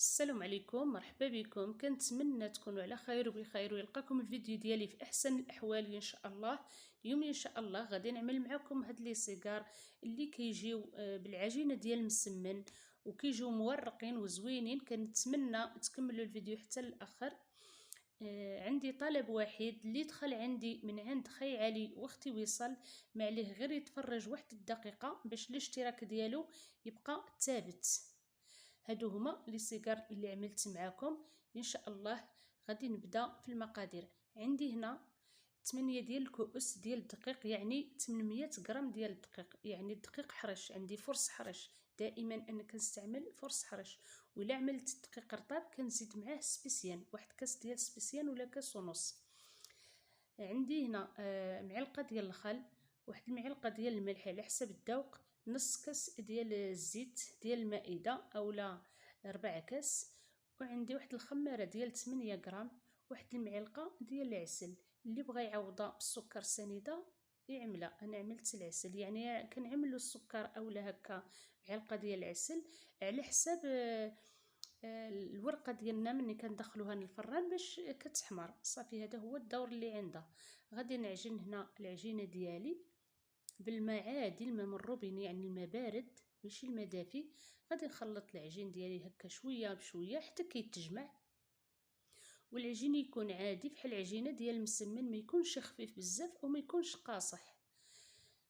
السلام عليكم، مرحبا بكم. كنتمنى تكونوا على خير وبخير ويلقاكم الفيديو ديالي في احسن الاحوال ان شاء الله. اليوم ان شاء الله غادي نعمل معكم هاد لي صيغار اللي كيجيو بالعجينه ديال المسمن وكيجيو مورقين وزوينين. كنتمنى تكملوا الفيديو حتى الاخر. عندي طلب واحد اللي دخل عندي من عند خي علي واختي وصل، ما عليه غير يتفرج واحد الدقيقه باش الاشتراك ديالو يبقى ثابت. هادو هما لي صيغار اللي عملت معاكم ان شاء الله. غادي نبدا في المقادير. عندي هنا 8 ديال الكؤوس ديال الدقيق، يعني 800 غرام ديال الدقيق، يعني الدقيق حرش. عندي فرص حرش، دائما انا كنستعمل فرص حرش. ولا عملت الدقيق رطاب كنزيد معاه سبيسيان، واحد كاس ديال سبيسيان ولا كاس ونص. عندي هنا معلقه ديال الخل، واحد المعلقه ديال الملح على حسب الذوق، نص كاس ديال الزيت ديال المائده اولا 4 كاس، وعندي واحد الخماره ديال 8 غرام، واحد المعلقه ديال العسل. اللي بغى يعوضها بالسكر سنيده يعملها. انا عملت العسل، يعني كنعملوا السكر اولا هكا معلقه ديال العسل على حساب الورقه ديالنا ملي كندخلوها للفران باش كتحمر. صافي هذا هو الدور اللي عندها. غادي نعجن هنا العجينه ديالي بالماء عادي، الماء من الروبيني، يعني الماء بارد ماشي الماء دافي. غادي نخلط العجين ديالي هكا شويه بشويه حتى كيتجمع، والعجين يكون عادي بحال العجينه ديال المسمن، ما يكونش خفيف بزاف وما يكونش قاصح.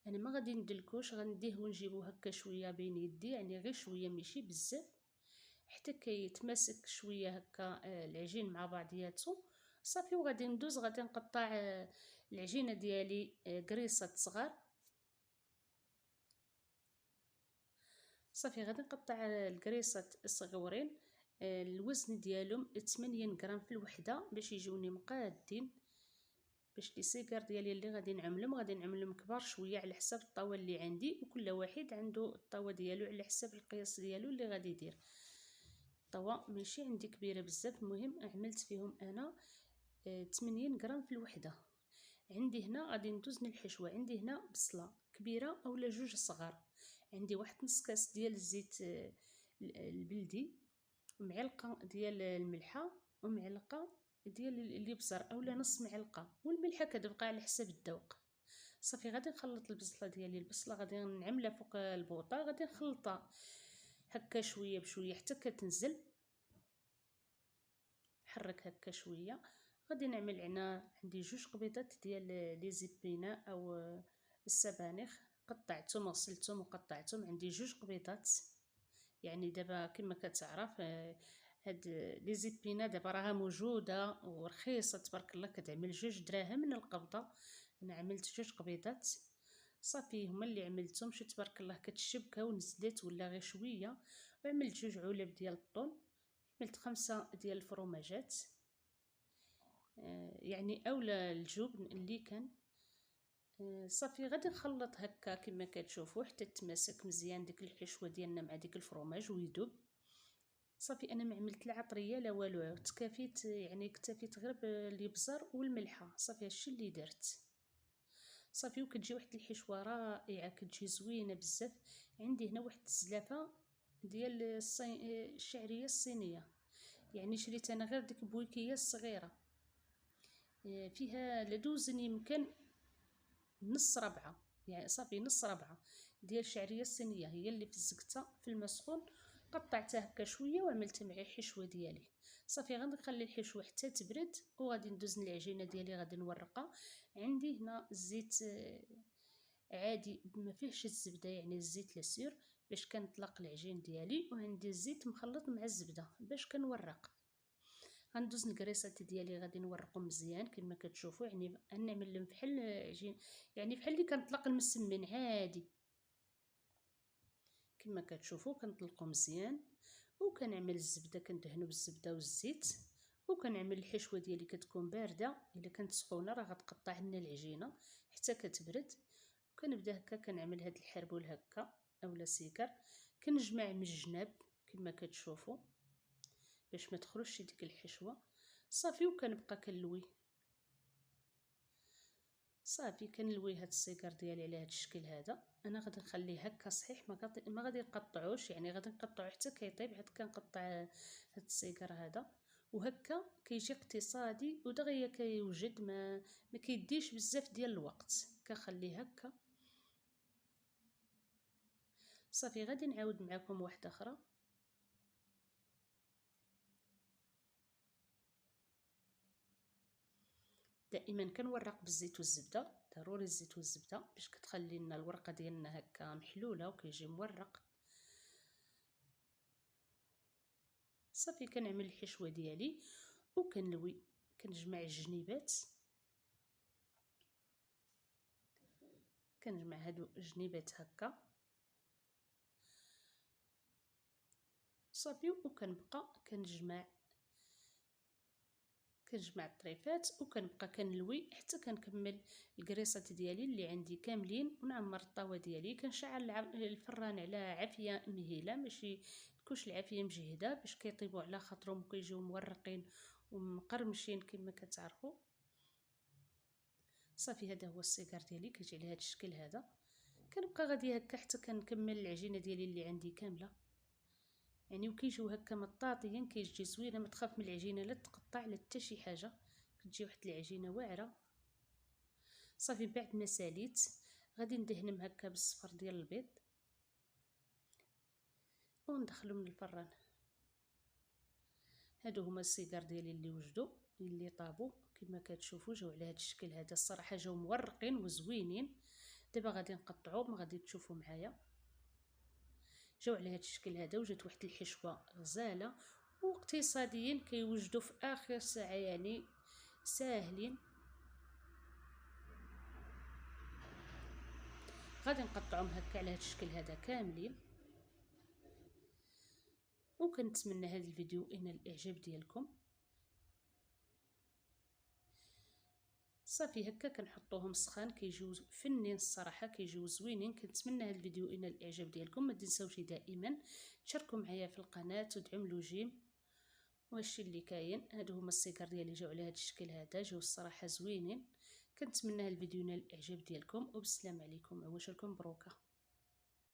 انا ما غادي ندلكوش، غنديه ونجيبو هكا شويه بين يدي، يعني غير شويه ماشي بزاف، حتى كيتماسك شويه هكا العجين مع بعضياتو. صافي وغادي ندوز، غادي نقطع العجينه ديالي قريصات صغار. صافي غادي نقطع القريصات الصغورين، الوزن ديالهم 8 غرام في الوحده باش يجوني مقادين. باش لي صيغار ديالي اللي غادي نعملهم كبار شويه على حساب الطاوه اللي عندي، وكل واحد عنده الطاوه ديالو على حساب القياس ديالو اللي غادي يدير. الطاوه ماشي عندي كبيره بزاف، المهم عملت فيهم انا 80 غرام في الوحده. عندي هنا غادي ندوز للحشوه. عندي هنا بصله كبيره اولا جوج صغار، عندي واحد نص كاس ديال الزيت البلدي، ومعلقه ديال الملحه، ومعلقه ديال الابزار اولا نص معلقه، والملحه كتبقى على حسب الذوق. صافي غادي نخلط البصله ديالي. البصله غادي نعملها فوق البوطه، غادي نخلطها هكا شويه بشويه حتى كتنزل. نحرك هكا شويه. غادي نعمل هنا عندي جوج قبيضات ديال لي زيبينا او السبانخ، قطعتهم غسلتهم وقطعتهم. عندي جوج قبيضات، يعني دابا كما كتعرف هاد لي زيبينا دابا راها موجوده ورخيصه تبارك الله، كتعمل 2 دراهم من القبضه. انا عملت جوج قبيضات صافي، هما اللي عملتهم. شو تبارك الله كتشبكه ونزلت ولا غير شويه. وعملت جوج علب ديال الطون، عملت 5 ديال الفرماجات، يعني اولا الجبن اللي كان. صافي غادي نخلط هكا كما كتشوفوا حتى تماسك مزيان ديك الحشوه ديالنا مع ديك الفرماج ويذوب. صافي انا ما عملت لا عطريه لا والو، تكافيت يعني اكتفيت غير بالابزار والملحه. صافي هادشي اللي درت. صافي وكتجي واحد الحشوه رائعه، كتجي زوينه بزاف. عندي هنا واحد الزلافه ديال الشعريه الصينيه، يعني شريت انا غير ديك بويكيه الصغيره، فيها لدوزن يمكن نص ربعه، يعني صافي نص ربعه ديال الشعريه الصينيه، هي اللي فزقتها في الماء سخون، قطعتها هكا شويه وعملت معها الحشوه ديالي. صافي غنخلي الحشوه حتى تبرد وغادي ندوز العجينه ديالي غادي نورقها. عندي هنا الزيت عادي ما فيهش الزبده، يعني الزيت لاسير باش كنطلق العجين ديالي، وعندي الزيت مخلط مع الزبده باش كنورق. غندوز الكريسات ديالي غادي نورقهم مزيان كما كتشوفوا، يعني نعمل بحال عجين، يعني بحال اللي كنطلق المسمن عادي كما كتشوفوا. كنطلقو مزيان وكنعمل الزبده، كندهنو بالزبده والزيت، وكنعمل الحشوه ديالي كتكون بارده. الا كانت سخونه راه غتقطع لنا العجينه حتى كتبرد. وكنبدا هكا كنعمل هاد الحربول هكا اولا سيكر، كنجمع من الجناب كما كتشوفوا باش ما تخرجش ديك الحشوه. صافي وكنبقى كنلوي. صافي كنلوي هاد السيجار ديالي على هاد الشكل هذا. انا غادي نخليه هكا صحيح، ما غادي نقطعوش، يعني غادي نقطعوه حتى كيطيب. عاد كنقطع هاد السيجار هذا وهكا كيجي اقتصادي ودغيا كيوجد، ما كيديش بزاف ديال الوقت. كنخليه هكا صافي. غادي نعاود معكم واحده اخرى. دائما كنورق بالزيت والزبده، ضروري الزيت والزبده باش كتخلي لنا الورقه ديالنا هكا محلوله وكيجي مورق. صافي كنعمل الحشوه ديالي وكنلوي، كنجمع الجنيبات، كنجمع هادو الجنيبات هكا صافي. وكنبقى كنجمع الطريفات وكنبقى كنلوي حتى كنكمل الكريسات ديالي اللي عندي كاملين. ونعمر الطاوه ديالي، كنشعل الفران على عافيه مهيله، ماشي تكونش العافيه مجهده باش كيطيبوا على خاطرهم وكيجيو مورقين ومقرمشين كما كتعرفوا. صافي هذا هو السيجار ديالي كيجي على هذا الشكل هذا. كنبقى غادي هكا حتى كنكمل العجينه ديالي اللي عندي كامله، يعني وكيجيو هكا مطاطيين، كيجي زوينه. ما تخاف من العجينه لا تقطع لا حتى شي حاجه، كتجي واحد العجينه واعره. صافي بعد ما ساليت غادي ندهنهم هكا بالصفر ديال البيض وندخلهم للفران. هادو هما السيجار ديالي اللي وجدوا اللي طابوا كما كتشوفوا، جاو على هذا الشكل هذا. الصراحه جاو مورقين وزوينين. دابا غادي نقطعوهم، غادي تشوفوا معايا. جاو على هذا الشكل هذا وجات واحد الحشوه غزاله واقتصاديين، كيوجدوا في اخر ساعه، يعني ساهلين. غادي نقطعهم هكا على هذا الشكل هذا كاملين. وكنتمنى هذا الفيديو ينال الاعجاب ديالكم. صافي هكا كنحطوهم سخان كيجيو فنين الصراحه، كيجيو زوينين. كنتمنى هذا الفيديو ينال الاعجاب ديالكم. ما تنساوش دائما تشاركوا معايا في القناه وتدعموا جيم. وهادشي اللي كاين. هادو هما السيجار ديالي جاو على هذا الشكل هذا، جاو الصراحه زوينين. كنتمنى هذا الفيديو ينال الاعجاب ديالكم، وبالسلام عليكم. عواشركم مبروكه.